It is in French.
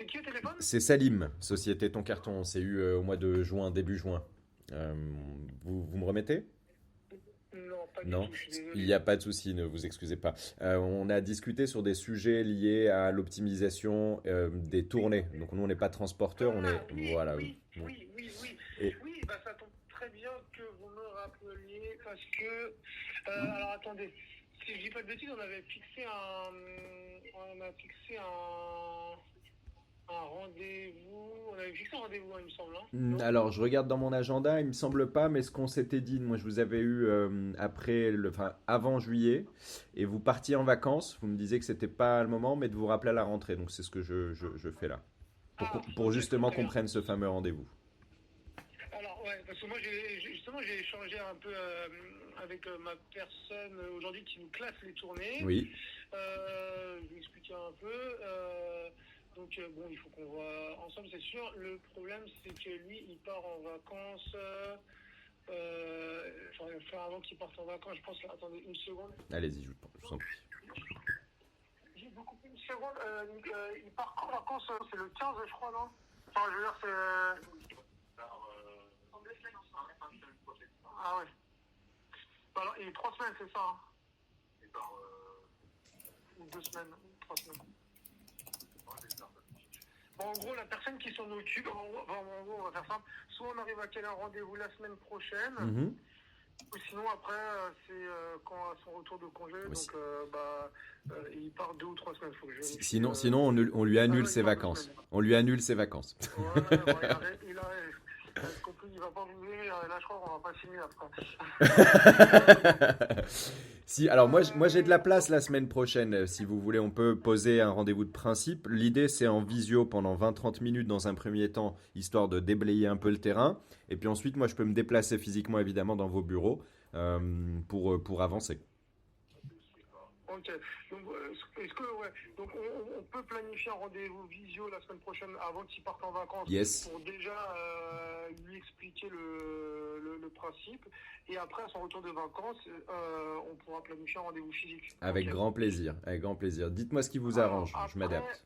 c'est qui au téléphone? C'est Salim, Société Ton Carton. On s'est eu au mois de juin, début juin. Euh, vous me remettez? Non, pas du Non, tout, je suis il désolé. n'y a pas de souci, ne vous excusez pas. On a discuté sur des sujets liés à l'optimisation des tournées. Donc nous, on n'est pas transporteur, on est... Ah oui, Voilà, oui. oui, oui, oui, oui. Et Oui, bah ça tombe très bien que vous me rappeliez parce que... alors attendez, si je dis pas de bêtises, un rendez-vous. On avait fixé un rendez-vous, hein, il me semble, hein, non? Alors, je regarde dans mon agenda, il me semble pas, mais ce qu'on s'était dit, moi je vous avais eu enfin, avant juillet, et vous partiez en vacances, vous me disiez que c'était pas le moment, mais de vous rappeler à la rentrée, donc c'est ce que je fais là, Ah, pour ok, très justement très qu'on bien. prenne ce fameux rendez-vous. Alors, ouais, parce que moi, justement, j'ai échangé un peu avec ma personne aujourd'hui qui nous classe les tournées. Oui, Je vais expliquer un peu. Donc, bon, il faut qu'on voit ensemble, c'est sûr. Le problème, c'est que lui, il part en vacances. Enfin, il va faire avant qu'il parte en vacances, je pense. Attendez une seconde. allez-y, je vous en prie. J'ai beaucoup une seconde. Il part en vacances, c'est le 15, je crois, non? Enfin, je veux dire, c'est. En 2 semaines, on sera même pas une semaine prochaine. Ah ouais. Bah alors, et 3 semaines, c'est ça, hein? Ou 2 semaines, 3 semaines. Bon, en gros, la personne qui s'en occupe, en gros, on va faire simple. Soit on arrive à caler un rendez-vous la semaine prochaine, Mhm. ou sinon après, c'est quand à son retour de congé, Oui, donc il part 2 ou 3 semaines. Faut que je vérifie. sinon on lui Ah annule non, il ses part 2 semaines. vacances. On lui annule ses vacances. Ouais, bon, il a compris, il va pas vous aimer. Là, je crois qu'on va pas signer après. Si, alors moi j'ai de la place Donc, la semaine prochaine. Si vous voulez, on peut poser un rendez-vous de principe. L'idée, c'est en visio pendant 20-30 minutes dans un premier temps, histoire de déblayer un peu le terrain. Et puis ensuite, moi, je peux me déplacer physiquement, évidemment, dans vos bureaux pour avancer. ok. Donc, est-ce que, ouais. Donc, on peut planifier un rendez-vous visio la semaine prochaine avant qu'il parte en vacances Yes, pour déjà lui expliquer le principe. Et après, à son retour de vacances, on pourra planifier un rendez-vous physique. avec Ok. grand plaisir, avec grand plaisir. Dites-moi ce qui vous Alors, arrange, je après, m'adapte.